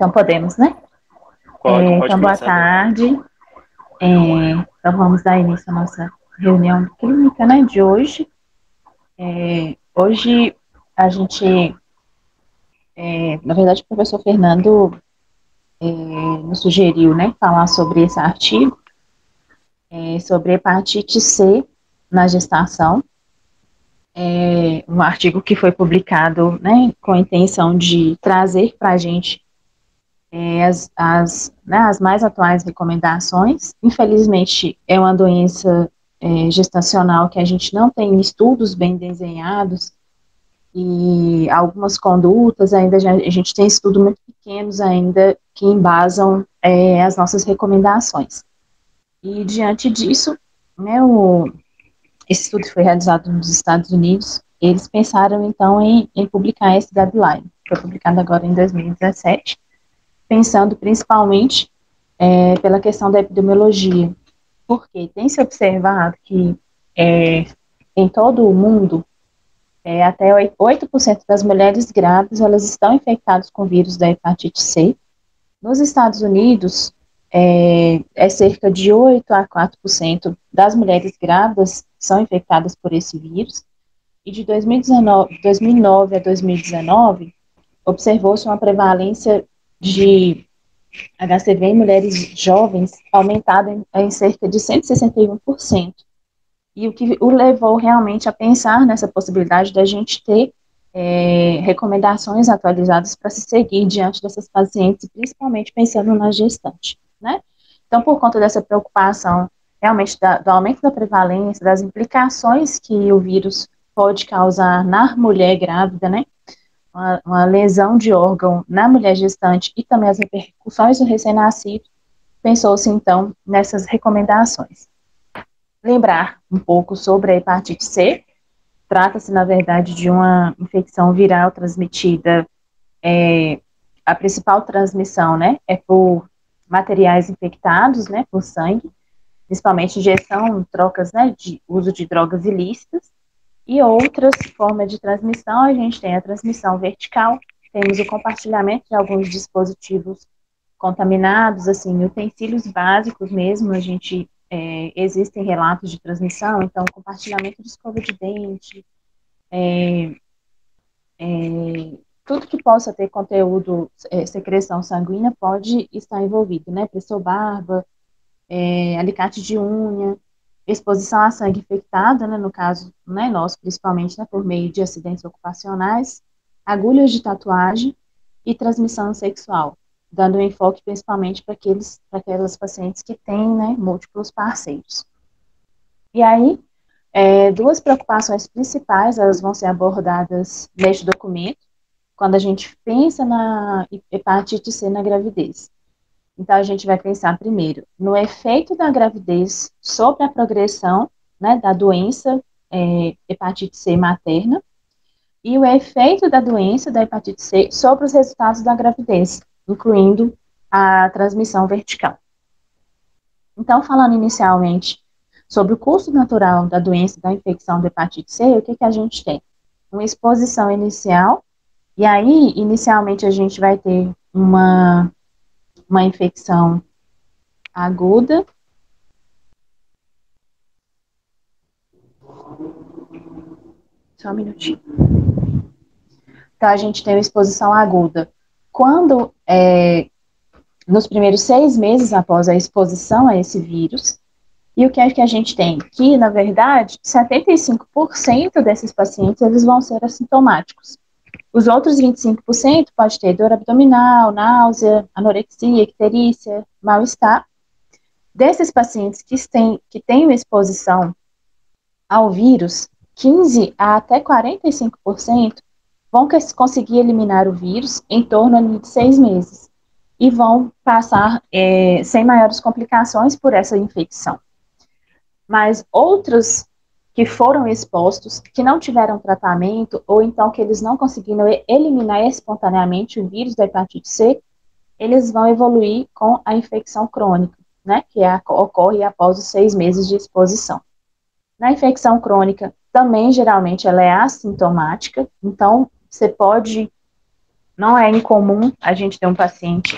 Então, podemos, né? Pode Então, boa começar agora. tarde. Então, vamos dar início à nossa reunião clínica, né, de hoje. Hoje, a gente, na verdade, o professor Fernando nos sugeriu, né, falar sobre esse artigo, sobre hepatite C na gestação. Um artigo que foi publicado, né, com a intenção de trazer para a gente as mais atuais recomendações. Infelizmente, é uma doença gestacional que a gente não tem estudos bem desenhados e algumas condutas ainda a gente tem estudos muito pequenos ainda que embasam as nossas recomendações. E diante disso, né, esse estudo foi realizado nos Estados Unidos, eles pensaram então em publicar esse guideline, foi publicado agora em 2017, pensando principalmente pela questão da epidemiologia, porque tem se observado que em todo o mundo, até 8% das mulheres grávidas, elas estão infectadas com o vírus da hepatite C. Nos Estados Unidos, cerca de 8 a 4% das mulheres grávidas são infectadas por esse vírus, e de 2009 a 2019, observou-se uma prevalência de HCV em mulheres jovens aumentada em cerca de 161%. E o que o levou realmente a pensar nessa possibilidade da gente ter recomendações atualizadas para se seguir diante dessas pacientes, principalmente pensando na gestante, né? Então, por conta dessa preocupação, realmente, do aumento da prevalência, das implicações que o vírus pode causar na mulher grávida, né? Uma lesão de órgão na mulher gestante e também as repercussões do recém-nascido, pensou-se, então, nessas recomendações. Lembrar um pouco sobre a hepatite C. Trata-se, na verdade, de uma infecção viral transmitida, a principal transmissão, né, é por materiais infectados, né, por sangue, principalmente injeção, trocas, né, de uso de drogas ilícitas, e outras formas de transmissão, a gente tem a transmissão vertical, temos o compartilhamento de alguns dispositivos contaminados, assim, utensílios básicos mesmo, a gente, existem relatos de transmissão, então, compartilhamento de escova de dente, tudo que possa ter conteúdo, secreção sanguínea pode estar envolvido, né, barba, alicate de unha, exposição a sangue infectado, né, no caso, né, nosso, principalmente, né, por meio de acidentes ocupacionais, agulhas de tatuagem e transmissão sexual, dando um enfoque principalmente para aquelas pacientes que têm, né, múltiplos parceiros. E aí, duas preocupações principais, elas vão ser abordadas neste documento, quando a gente pensa na hepatite C na gravidez. Então, a gente vai pensar primeiro no efeito da gravidez sobre a progressão, né, da doença hepatite C materna e o efeito da doença da hepatite C sobre os resultados da gravidez, incluindo a transmissão vertical. Então, falando inicialmente sobre o curso natural da doença da infecção da hepatite C, o que a gente tem? Uma exposição inicial, e aí, inicialmente, a gente vai ter uma infecção aguda. Só um minutinho. Então, a gente tem uma exposição aguda. Quando, nos primeiros 6 meses após a exposição a esse vírus, e o que é que a gente tem? Que, na verdade, 75% desses pacientes, eles vão ser assintomáticos. Os outros 25% pode ter dor abdominal, náusea, anorexia, icterícia, mal-estar. Desses pacientes que têm uma exposição ao vírus, 15 a até 45% vão conseguir eliminar o vírus em torno de 6 meses e vão passar sem maiores complicações por essa infecção. Mas outros que foram expostos, que não tiveram tratamento, ou então que eles não conseguiram eliminar espontaneamente o vírus da hepatite C, eles vão evoluir com a infecção crônica, né, que ocorre após os 6 meses de exposição. Na infecção crônica, também, geralmente, ela é assintomática, então, você pode, não é incomum a gente ter um paciente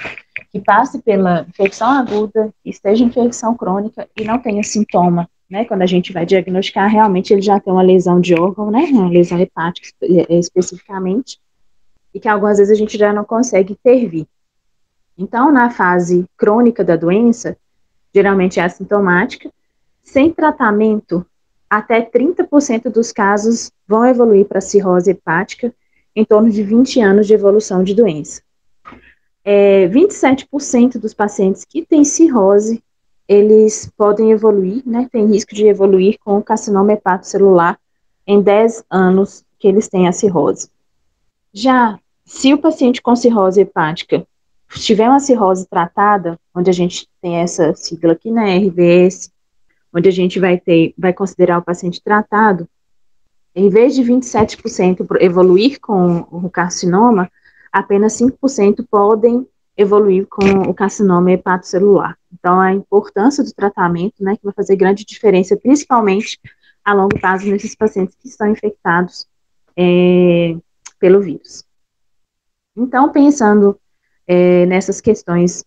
que passe pela infecção aguda, esteja em infecção crônica e não tenha sintoma, né? Quando a gente vai diagnosticar, realmente ele já tem uma lesão de órgão, né? Uma lesão hepática especificamente, e que algumas vezes a gente já não consegue intervir. Então, na fase crônica da doença, geralmente é assintomática, sem tratamento, até 30% dos casos vão evoluir para cirrose hepática, em torno de 20 anos de evolução de doença. 27% dos pacientes que têm cirrose, eles podem evoluir, né, tem risco de evoluir com carcinoma hepatocelular em 10 anos que eles têm a cirrose. Já, se o paciente com cirrose hepática tiver uma cirrose tratada, onde a gente tem essa sigla aqui, né, RVS, onde a gente vai considerar o paciente tratado, em vez de 27% evoluir com o carcinoma, apenas 5% podem evoluir com o carcinoma hepatocelular. Então, a importância do tratamento, né, que vai fazer grande diferença, principalmente a longo prazo nesses pacientes que estão infectados pelo vírus. Então, pensando nessas questões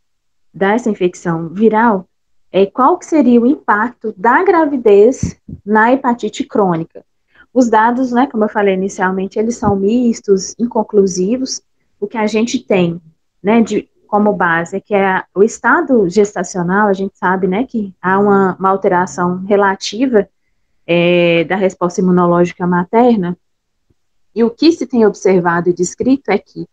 dessa infecção viral, qual que seria o impacto da gravidez na hepatite crônica? Os dados, né, como eu falei inicialmente, eles são mistos, inconclusivos. O que a gente tem, né, como base é que o estado gestacional, a gente sabe, né, que há uma alteração relativa da resposta imunológica materna, e o que se tem observado e descrito é que,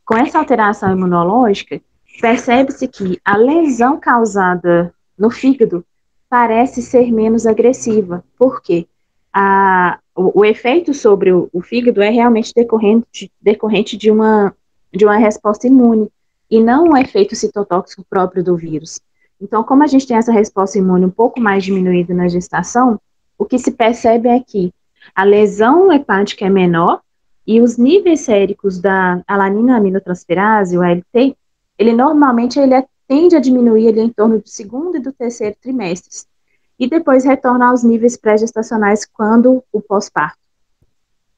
com essa alteração imunológica, percebe-se que a lesão causada no fígado parece ser menos agressiva. Por quê? O efeito sobre o fígado é realmente decorrente de uma resposta imune, e não um efeito citotóxico próprio do vírus. Então, como a gente tem essa resposta imune um pouco mais diminuída na gestação, o que se percebe é que a lesão hepática é menor e os níveis séricos da alanina aminotransferase, o ALT, ele normalmente tende a diminuir em torno do segundo e do terceiro trimestres, e depois retorna aos níveis pré-gestacionais quando o pós-parto.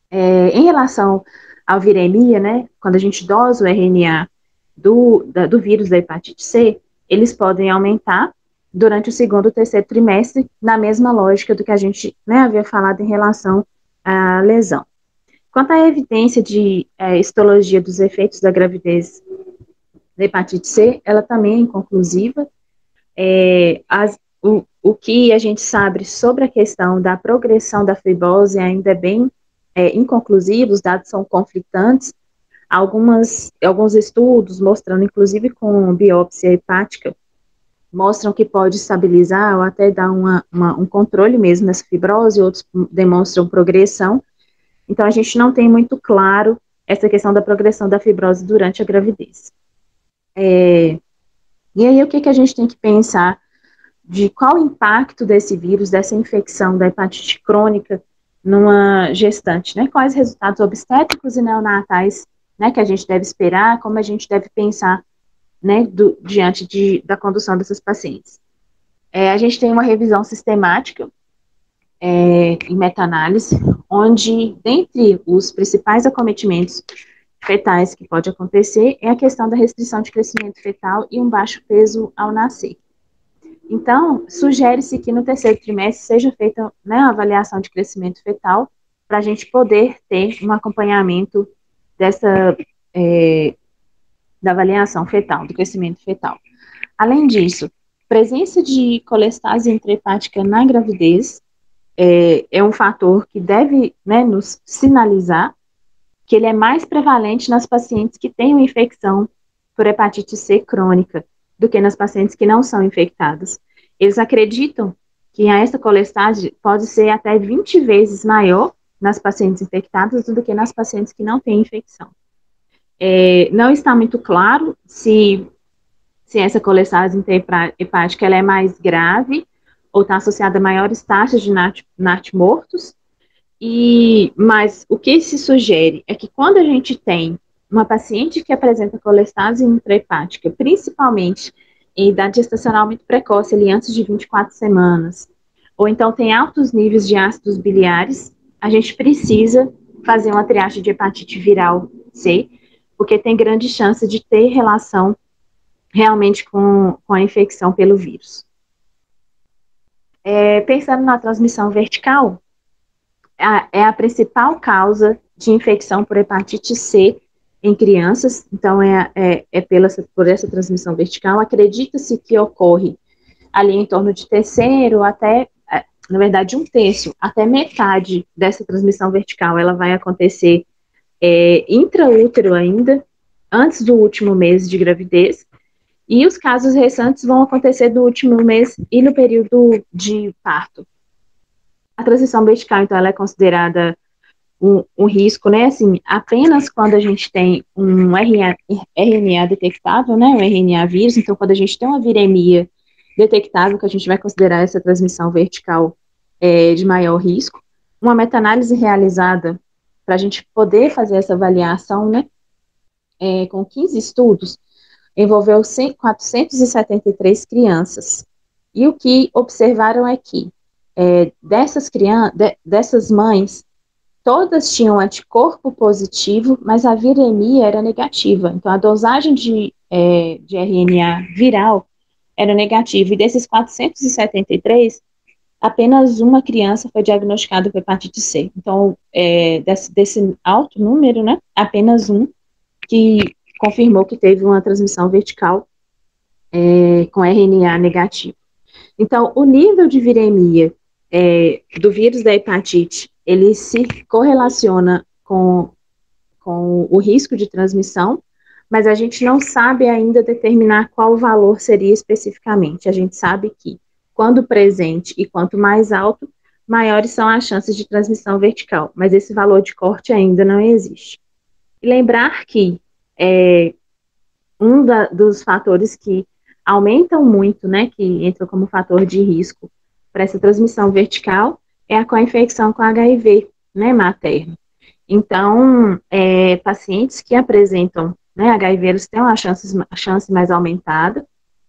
Em relação à viremia, né, quando a gente dosa o RNA do vírus da hepatite C, eles podem aumentar durante o segundo e terceiro trimestre, na mesma lógica do que a gente, né, havia falado em relação à lesão. Quanto à evidência de histologia dos efeitos da gravidez da hepatite C, ela também é inconclusiva. O que a gente sabe sobre a questão da progressão da fibrose ainda é bem inconclusivo, os dados são conflitantes. Alguns estudos mostrando, inclusive com biópsia hepática, mostram que pode estabilizar ou até dar um controle mesmo nessa fibrose, outros demonstram progressão. Então, a gente não tem muito claro essa questão da progressão da fibrose durante a gravidez. E aí, o que a gente tem que pensar de qual o impacto desse vírus, dessa infecção da hepatite crônica numa gestante, né? Quais resultados obstétricos e neonatais, né, que a gente deve esperar, como a gente deve pensar, né, diante da condução dessas pacientes. A gente tem uma revisão sistemática em meta-análise, onde, dentre os principais acometimentos fetais que pode acontecer, é a questão da restrição de crescimento fetal e um baixo peso ao nascer. Então, sugere-se que no terceiro trimestre seja feita, né, a avaliação de crescimento fetal, para a gente poder ter um acompanhamento da avaliação fetal, do crescimento fetal. Além disso, presença de colestase intrahepática na gravidez é um fator que deve, né, nos sinalizar que ele é mais prevalente nas pacientes que têm uma infecção por hepatite C crônica do que nas pacientes que não são infectadas. Eles acreditam que essa colestase pode ser até 20 vezes maior nas pacientes infectadas do que nas pacientes que não têm infecção. Não está muito claro se essa colestase intrahepática ela é mais grave ou está associada a maiores taxas de NAT mortos, mas o que se sugere é que quando a gente tem uma paciente que apresenta colestase intrahepática, principalmente em idade gestacional muito precoce, ali antes de 24 semanas, ou então tem altos níveis de ácidos biliares, a gente precisa fazer uma triagem de hepatite viral C, porque tem grande chance de ter relação realmente com a infecção pelo vírus. Pensando na transmissão vertical, é a principal causa de infecção por hepatite C em crianças, então por essa transmissão vertical. Acredita-se que ocorre ali em torno de terceiro até, na verdade, um terço, até metade dessa transmissão vertical, ela vai acontecer intraútero ainda, antes do último mês de gravidez, e os casos restantes vão acontecer no último mês e no período de parto. A transição vertical, então, ela é considerada um risco, né, assim, apenas quando a gente tem um RNA detectável, né, um RNA vírus, então quando a gente tem uma viremia detectável, que a gente vai considerar essa transmissão vertical de maior risco. Uma meta-análise realizada para a gente poder fazer essa avaliação, né, com 15 estudos, envolveu 473 crianças. E o que observaram é que dessas mães, todas tinham anticorpo positivo, mas a viremia era negativa. Então, a dosagem de RNA viral era negativa. E desses 473, apenas uma criança foi diagnosticada com hepatite C. Então, desse alto número, né, apenas um que confirmou que teve uma transmissão vertical com RNA negativo. Então, o nível de viremia do vírus da hepatite, ele se correlaciona com o risco de transmissão, mas a gente não sabe ainda determinar qual valor seria especificamente. A gente sabe que, quando presente e quanto mais alto, maiores são as chances de transmissão vertical, mas esse valor de corte ainda não existe. E lembrar que dos fatores que aumentam muito, né, que entram como fator de risco para essa transmissão vertical, é a co-infecção com HIV, né, materno. Então, pacientes que apresentam, né, HIV, eles têm uma chance mais aumentada,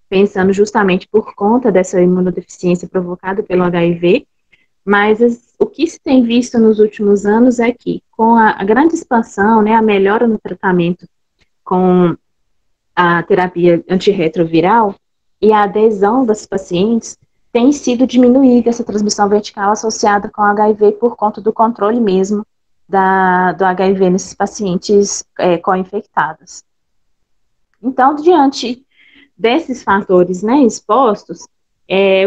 pensando justamente por conta dessa imunodeficiência provocada pelo HIV, mas o que se tem visto nos últimos anos é que, com a grande expansão, né, a melhora no tratamento com a terapia antirretroviral e a adesão das pacientes, tem sido diminuída essa transmissão vertical associada com HIV por conta do controle mesmo do HIV nesses pacientes co-infectados. Então, diante desses fatores, né, expostos,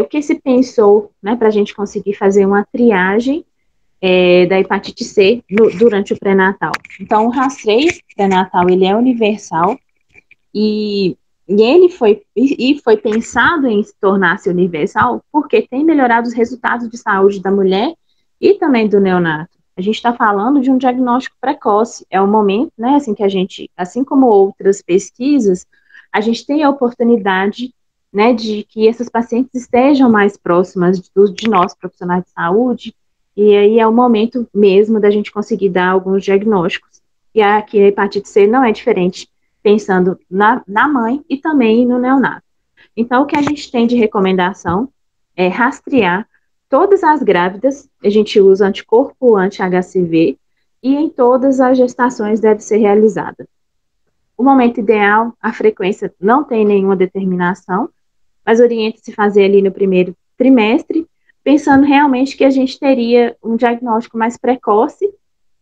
o que se pensou, né, para a gente conseguir fazer uma triagem da hepatite C durante o pré-natal. Então, o rastreio pré-natal, ele é universal, e ele foi pensado em se tornar-se universal porque tem melhorado os resultados de saúde da mulher e também do neonato. A gente está falando de um diagnóstico precoce, é o momento, né, assim que a gente, assim como outras pesquisas, a gente tem a oportunidade, né, de que essas pacientes estejam mais próximas de nós, profissionais de saúde, e aí é o momento mesmo da gente conseguir dar alguns diagnósticos. E aqui a hepatite C não é diferente, pensando na mãe e também no neonato. Então, o que a gente tem de recomendação é rastrear todas as grávidas, a gente usa anticorpo anti-HCV, e em todas as gestações deve ser realizada. O momento ideal, a frequência não tem nenhuma determinação, mas orienta-se fazer ali no primeiro trimestre, pensando realmente que a gente teria um diagnóstico mais precoce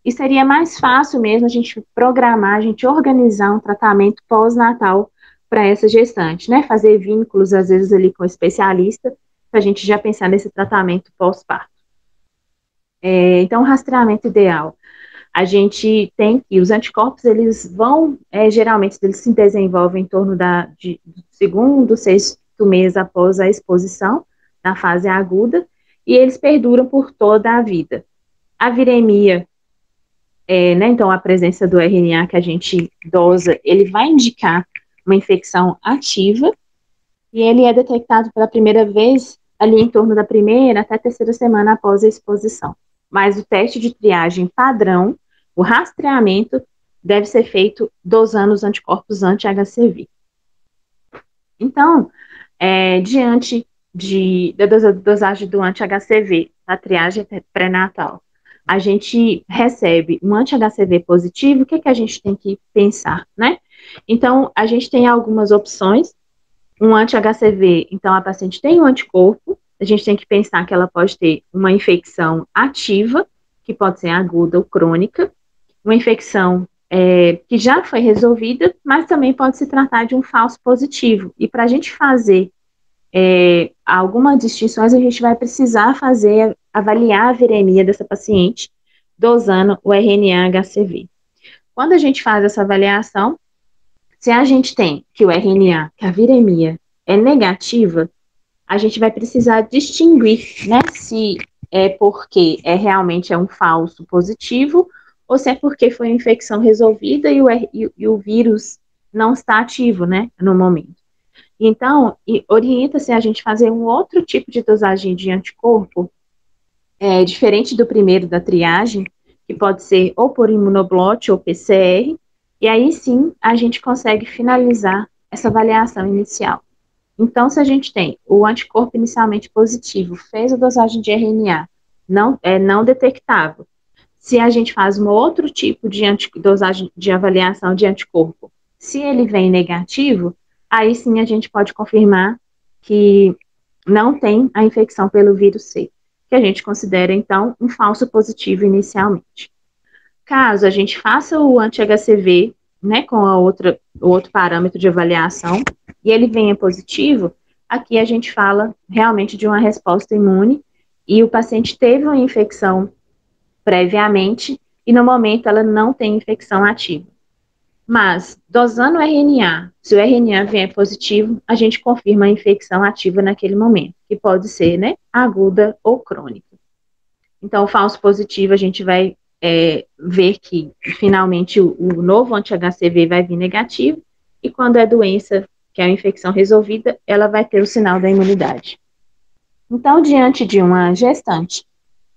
e seria mais fácil mesmo a gente programar, a gente organizar um tratamento pós-natal para essa gestante, né? Fazer vínculos, às vezes, ali com o especialista, para a gente já pensar nesse tratamento pós-parto. Então, o rastreamento ideal. A gente tem que os anticorpos, eles vão, geralmente, eles se desenvolvem em torno do segundo, sexto mês após a exposição, na fase aguda, e eles perduram por toda a vida. A viremia, né, então a presença do RNA que a gente dosa, ele vai indicar uma infecção ativa, e ele é detectado pela primeira vez ali em torno da primeira até a terceira semana após a exposição. Mas o teste de triagem padrão, o rastreamento, deve ser feito dosando os anticorpos anti-HCV. Então, diante da dosagem do anti-HCV, a triagem pré-natal, a gente recebe um anti-HCV positivo, o que que a gente tem que pensar, né? Então, a gente tem algumas opções. Um anti-HCV, então a paciente tem um anticorpo, a gente tem que pensar que ela pode ter uma infecção ativa, que pode ser aguda ou crônica, uma infecção que já foi resolvida, mas também pode se tratar de um falso positivo. E para a gente fazer algumas distinções, a gente vai precisar avaliar a viremia dessa paciente, dosando o RNA-HCV. Quando a gente faz essa avaliação, se a gente tem que o RNA, que a viremia é negativa, a gente vai precisar distinguir, né, se é porque realmente é um falso positivo ou se é porque foi uma infecção resolvida e o vírus não está ativo, né, no momento. Então, orienta-se a gente fazer um outro tipo de dosagem de anticorpo, diferente do primeiro da triagem, que pode ser ou por imunoblot ou PCR, e aí sim a gente consegue finalizar essa avaliação inicial. Então, se a gente tem o anticorpo inicialmente positivo, fez a dosagem de RNA, não detectável. Se a gente faz um outro tipo de dosagem de avaliação de anticorpo, se ele vem negativo, aí sim a gente pode confirmar que não tem a infecção pelo vírus C, que a gente considera, então, um falso positivo inicialmente. Caso a gente faça o anti-HCV, né, com o outro parâmetro de avaliação, e ele venha positivo, aqui a gente fala realmente de uma resposta imune, e o paciente teve uma infecção previamente, e no momento ela não tem infecção ativa. Mas, dosando o RNA, se o RNA vier positivo, a gente confirma a infecção ativa naquele momento, que pode ser, né, aguda ou crônica. Então, o falso positivo, a gente vai ver que, finalmente, o novo anti-HCV vai vir negativo, e quando é doença, que é a infecção resolvida, ela vai ter o sinal da imunidade. Então, diante de uma gestante,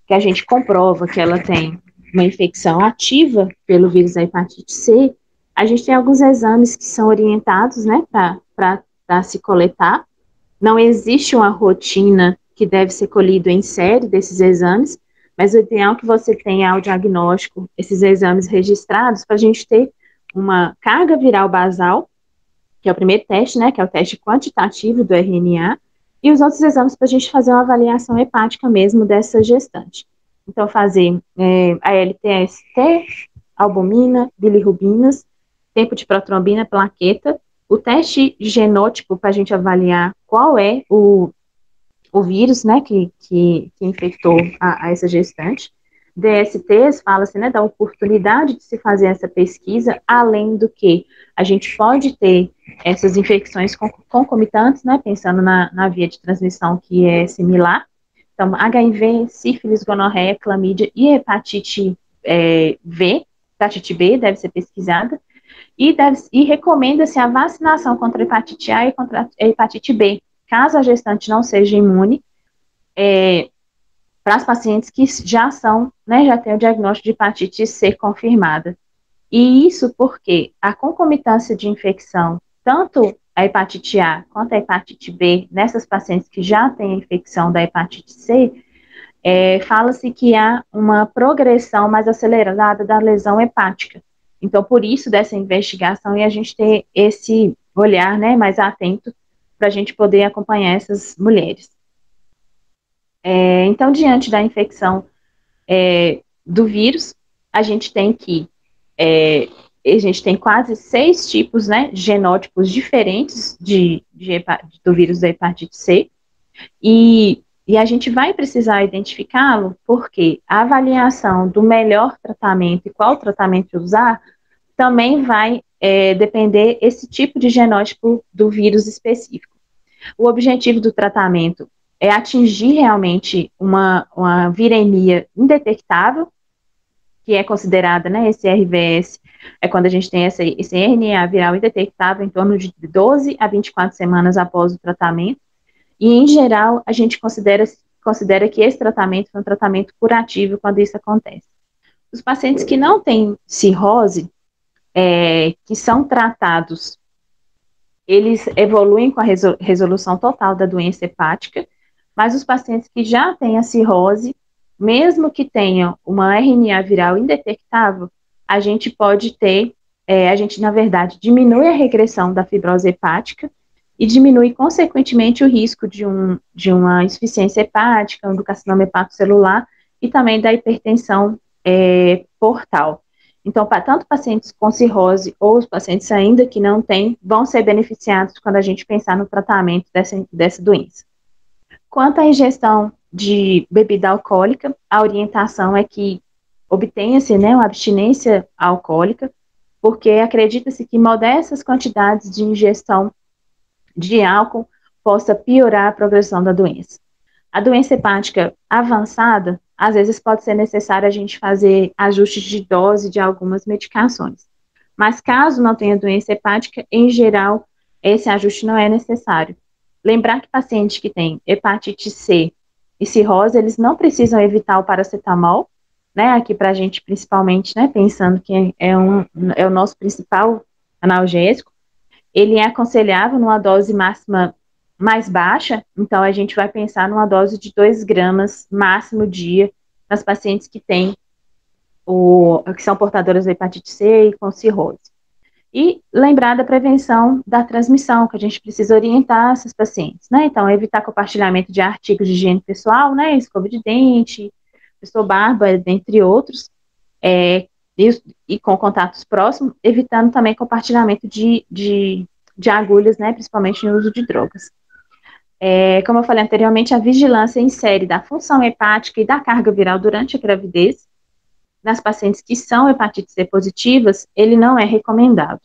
que a gente comprova que ela tem uma infecção ativa pelo vírus da hepatite C, a gente tem alguns exames que são orientados, né, para se coletar. Não existe uma rotina que deve ser colhida em série desses exames, mas o ideal é que você tenha ao diagnóstico esses exames registrados para a gente ter uma carga viral basal, que é o primeiro teste, né, que é o teste quantitativo do RNA, e os outros exames para a gente fazer uma avaliação hepática mesmo dessa gestante. Então, fazer a LTST, albumina, bilirrubinas, tempo de protrombina, plaqueta, o teste genótipo para a gente avaliar qual é o vírus, né, que infectou a essa gestante. DSTs, fala-se, né, da oportunidade de se fazer essa pesquisa, além do que a gente pode ter essas infecções concomitantes, né, pensando na via de transmissão que é similar. Então, HIV, sífilis, gonorreia, clamídia e hepatite hepatite B deve ser pesquisada, e recomenda-se a vacinação contra a hepatite A e contra a hepatite B, caso a gestante não seja imune, para as pacientes que já são, né, já têm o diagnóstico de hepatite C confirmada. E isso porque a concomitância de infecção, tanto a hepatite A quanto a hepatite B, nessas pacientes que já têm a infecção da hepatite C, fala-se que há uma progressão mais acelerada da lesão hepática. Então, por isso, dessa investigação e a gente ter esse olhar, né, mais atento para a gente poder acompanhar essas mulheres. Então, diante da infecção do vírus, a gente tem quase 6 tipos, né, genótipos diferentes do vírus da hepatite C, e a gente vai precisar identificá-lo porque a avaliação do melhor tratamento e qual tratamento usar também vai depender esse tipo de genótipo do vírus específico. O objetivo do tratamento é atingir realmente uma viremia indetectável, que é considerada, né, esse RVS, é quando a gente tem esse RNA viral indetectável em torno de 12 a 24 semanas após o tratamento, e em geral a gente considera que esse tratamento é um tratamento curativo quando isso acontece. Os pacientes que não têm cirrose, que são tratados, eles evoluem com a resolução total da doença hepática, mas os pacientes que já têm a cirrose, mesmo que tenha uma RNA viral indetectável, a gente pode ter, a gente, na verdade, diminui a regressão da fibrose hepática e diminui, consequentemente, o risco de uma insuficiência hepática, do carcinoma hepatocelular e também da hipertensão portal. Então, tanto pacientes com cirrose ou os pacientes ainda que não têm, vão ser beneficiados quando a gente pensar no tratamento dessa doença. Quanto à ingestão de bebida alcoólica, a orientação é que obtenha-se, né, uma abstinência alcoólica, porque acredita-se que modestas quantidades de ingestão de álcool possa piorar a progressão da doença. A doença hepática avançada, às vezes pode ser necessário a gente fazer ajustes de dose de algumas medicações. Mas caso não tenha doença hepática, em geral, esse ajuste não é necessário. Lembrar que pacientes que têm hepatite C e cirrose, eles não precisam evitar o paracetamol, né, aqui para a gente principalmente, né, pensando que é o nosso principal analgésico. Ele é aconselhável numa dose máxima mais baixa, então a gente vai pensar numa dose de 2 gramas máximo dia nas pacientes que têm que são portadoras da hepatite C e com cirrose. E lembrar da prevenção da transmissão, que a gente precisa orientar esses pacientes, né? Então, evitar compartilhamento de artigos de higiene pessoal, né? Escova de dente, pessoa barba, dentre outros, e com contatos próximos, evitando também compartilhamento de agulhas, né? Principalmente no uso de drogas. Como eu falei anteriormente, a vigilância em série da função hepática e da carga viral durante a gravidez, nas pacientes que são hepatite C positivas, ele não é recomendado.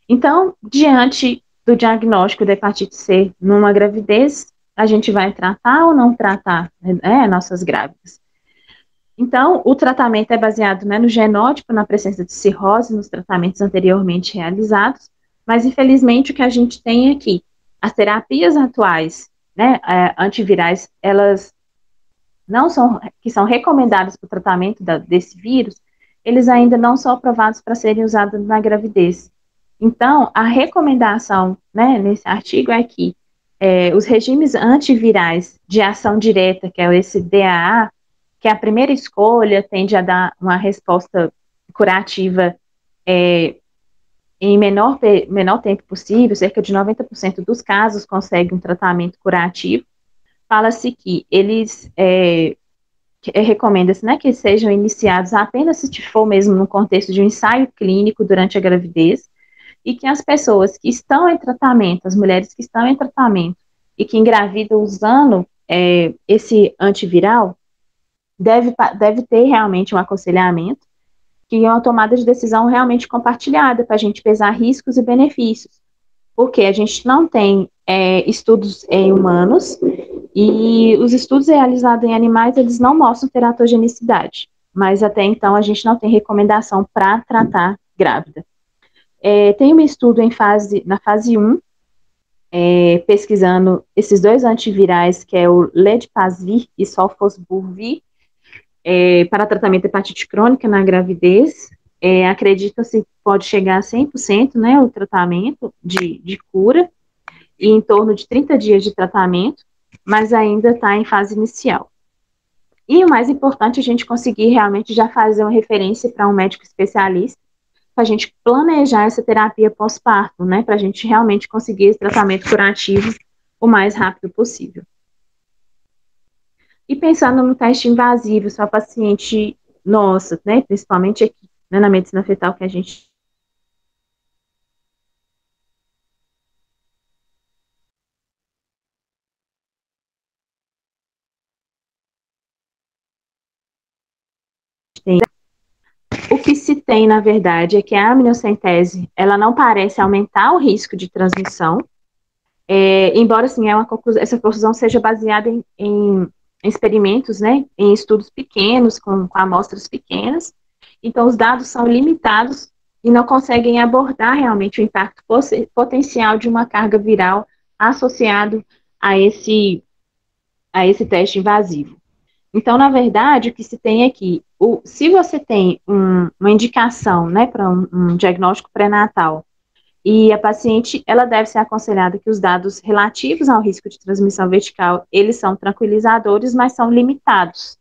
Então, diante do diagnóstico da hepatite C numa gravidez, a gente vai tratar ou não tratar, nossas grávidas. Então, o tratamento é baseado, né, no genótipo, na presença de cirrose, nos tratamentos anteriormente realizados, mas infelizmente o que a gente tem aqui, as terapias atuais, né, antivirais, elas não são, que são recomendadas para o tratamento desse vírus, eles ainda não são aprovados para serem usados na gravidez. Então, a recomendação, né, nesse artigo é que os regimes antivirais de ação direta, que é esse DAA, que é a primeira escolha, tende a dar uma resposta curativa em menor tempo possível, cerca de 90% dos casos conseguem um tratamento curativo. Fala-se que eles recomenda-se, né, que sejam iniciados apenas se for mesmo no contexto de um ensaio clínico durante a gravidez, e que as pessoas que estão em tratamento, as mulheres que estão em tratamento e que engravidam usando esse antiviral, deve ter realmente um aconselhamento, que é uma tomada de decisão realmente compartilhada, para a gente pesar riscos e benefícios, porque a gente não tem estudos em humanos, e os estudos realizados em animais, eles não mostram teratogenicidade, mas até então a gente não tem recomendação para tratar grávida. Tem um estudo na fase 1, pesquisando esses 2 antivirais, que é o Ledipasvir e Sofosbuvir, para tratamento de hepatite crônica na gravidez. Acredita-se que pode chegar a 100%, né, o tratamento de cura, e em torno de 30 dias de tratamento, mas ainda está em fase inicial. E o mais importante, a gente conseguir realmente já fazer uma referência para um médico especialista, para a gente planejar essa terapia pós-parto, né, para a gente realmente conseguir esse tratamento curativo o mais rápido possível. E pensando no teste invasivo, se a paciente nossa, né, principalmente aqui, né, na medicina fetal, que a gente tem. O que se tem, na verdade, é que a amniocentese, ela não parece aumentar o risco de transmissão, embora, assim, essa conclusão seja baseada em experimentos, né, em estudos pequenos, com amostras pequenas. Então, os dados são limitados e não conseguem abordar realmente o impacto potencial de uma carga viral associado a esse teste invasivo. Então, na verdade, o que se tem aqui, se você tem uma indicação, né, para um diagnóstico pré-natal, E a paciente, ela deve ser aconselhada que os dados relativos ao risco de transmissão vertical, eles são tranquilizadores, mas são limitados.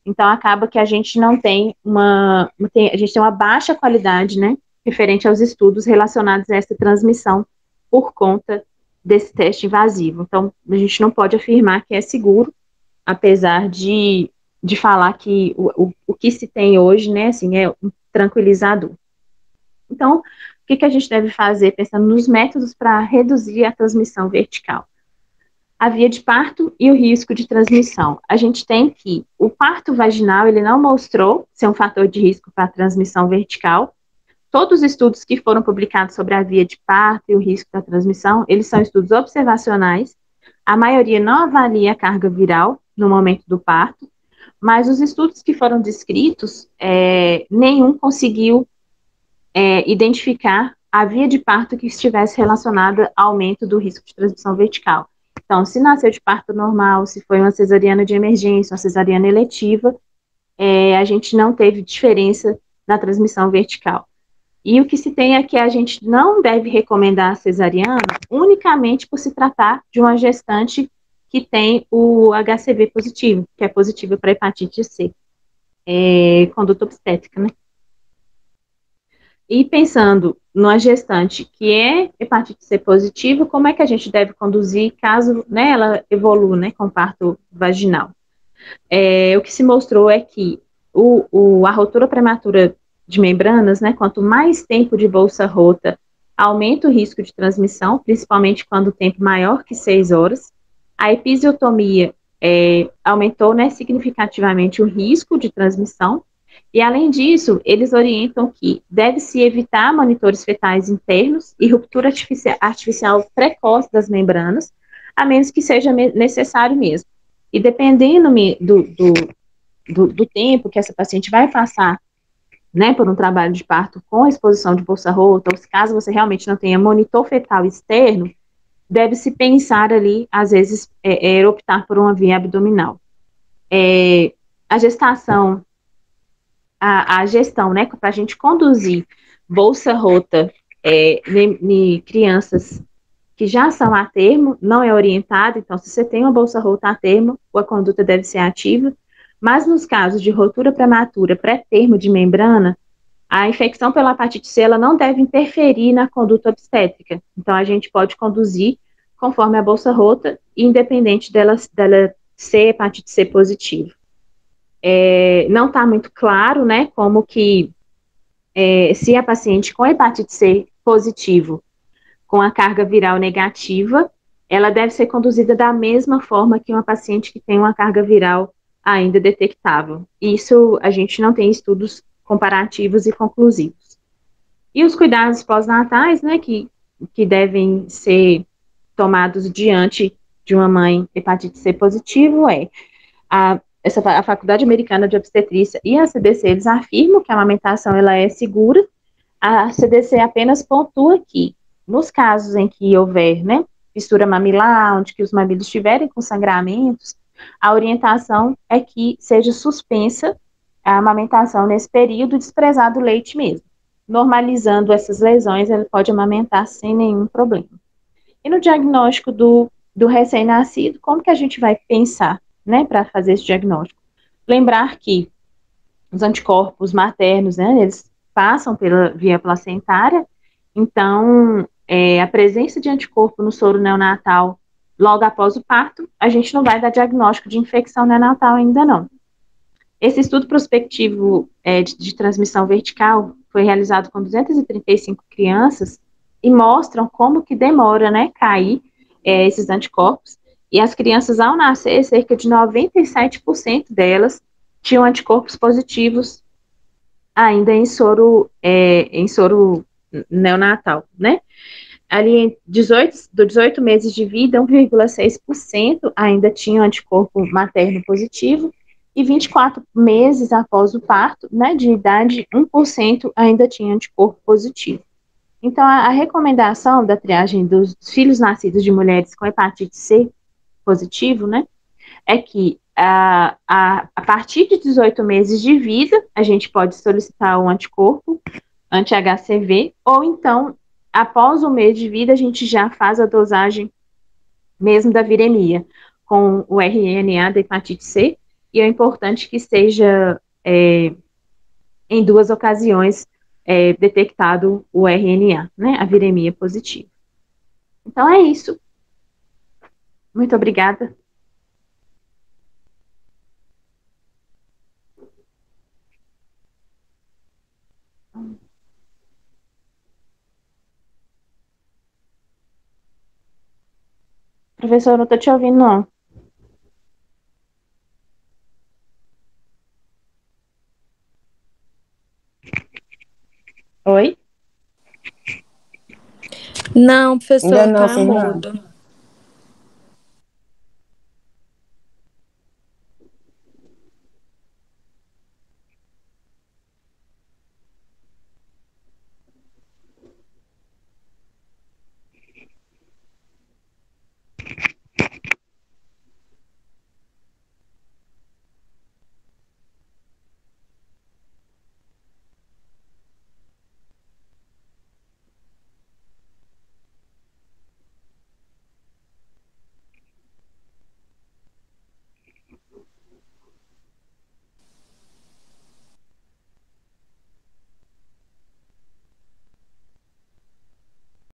Então, acaba que a gente não tem a gente tem uma baixa qualidade, né, referente aos estudos relacionados a essa transmissão por conta desse teste invasivo. Então, a gente não pode afirmar que é seguro, apesar de falar que o que se tem hoje, né, assim, é um tranquilizador. Então, o que a gente deve fazer pensando nos métodos para reduzir a transmissão vertical? A via de parto e o risco de transmissão. A gente tem que o parto vaginal, ele não mostrou ser um fator de risco para a transmissão vertical. Todos os estudos que foram publicados sobre a via de parto e o risco da transmissão, eles são estudos observacionais. A maioria não avalia a carga viral no momento do parto, mas os estudos que foram descritos, nenhum conseguiu identificar a via de parto que estivesse relacionada ao aumento do risco de transmissão vertical. Então, se nasceu de parto normal, se foi uma cesariana de emergência, uma cesariana eletiva, a gente não teve diferença na transmissão vertical. E o que se tem é que a gente não deve recomendar a cesariana unicamente por se tratar de uma gestante que tem o HCV positivo, que é positivo para hepatite C, conduta obstétrica, né? E pensando numa gestante que é hepatite C positiva, como é que a gente deve conduzir caso, né, ela evolua, né, com parto vaginal? O que se mostrou é que a rotura prematura de membranas, né, quanto mais tempo de bolsa rota, aumenta o risco de transmissão, principalmente quando o tempo maior que 6 horas. A episiotomia aumentou, né, significativamente o risco de transmissão. E, além disso, eles orientam que deve-se evitar monitores fetais internos e ruptura artificial precoce das membranas, a menos que seja necessário mesmo. E dependendo do tempo que essa paciente vai passar, né, por um trabalho de parto com exposição de bolsa rota, ou se caso você realmente não tenha monitor fetal externo, deve-se pensar ali, às vezes, optar por uma via abdominal. A gestação, a gestão, né, para a gente conduzir bolsa rota em crianças que já são a termo, não é orientada. Então, se você tem uma bolsa rota a termo, a conduta deve ser ativa, mas nos casos de rotura prematura pré-termo de membrana, a infecção pela hepatite C, ela não deve interferir na conduta obstétrica. Então, a gente pode conduzir conforme a bolsa rota, independente dela ser hepatite C positivo. Não está muito claro, né, como que se a paciente com hepatite C positivo, com a carga viral negativa, ela deve ser conduzida da mesma forma que uma paciente que tem uma carga viral ainda detectável. Isso a gente não tem estudos comparativos e conclusivos. E os cuidados pós-natais, né, que devem ser tomados diante de uma mãe hepatite C positivo a Faculdade Americana de Obstetrícia e a CDC, eles afirmam que a amamentação ela é segura. A CDC apenas pontua que, nos casos em que houver, né, fissura mamilar, onde que os mamilos estiverem com sangramentos, a orientação é que seja suspensa a amamentação nesse período, desprezado o leite mesmo. Normalizando essas lesões, ele pode amamentar sem nenhum problema. E no diagnóstico do recém-nascido, como que a gente vai pensar, né, para fazer esse diagnóstico? Lembrar que os anticorpos maternos, né, eles passam pela via placentária, então a presença de anticorpo no soro neonatal logo após o parto, a gente não vai dar diagnóstico de infecção neonatal ainda não. Esse estudo prospectivo de transmissão vertical foi realizado com 235 crianças e mostram como que demora, né, cair esses anticorpos. E as crianças, ao nascer, cerca de 97% delas tinham anticorpos positivos ainda em soro neonatal, né? Ali, dos 18 meses de vida, 1,6% ainda tinham anticorpo materno positivo, e 24 meses após o parto, né, de idade, 1% ainda tinha anticorpo positivo. Então, a recomendação da triagem dos filhos nascidos de mulheres com hepatite C positivo, né, é que a partir de 18 meses de vida, a gente pode solicitar um anticorpo anti-HCV, ou então após o mês de vida, a gente já faz a dosagem mesmo da viremia, com o RNA da hepatite C, e é importante que seja em 2 ocasiões detectado o RNA, né, a viremia positiva. Então é isso. Muito obrigada. Professor, não estou te ouvindo, não. Oi? Não, Ainda professor, não, tá Fernanda. mudo.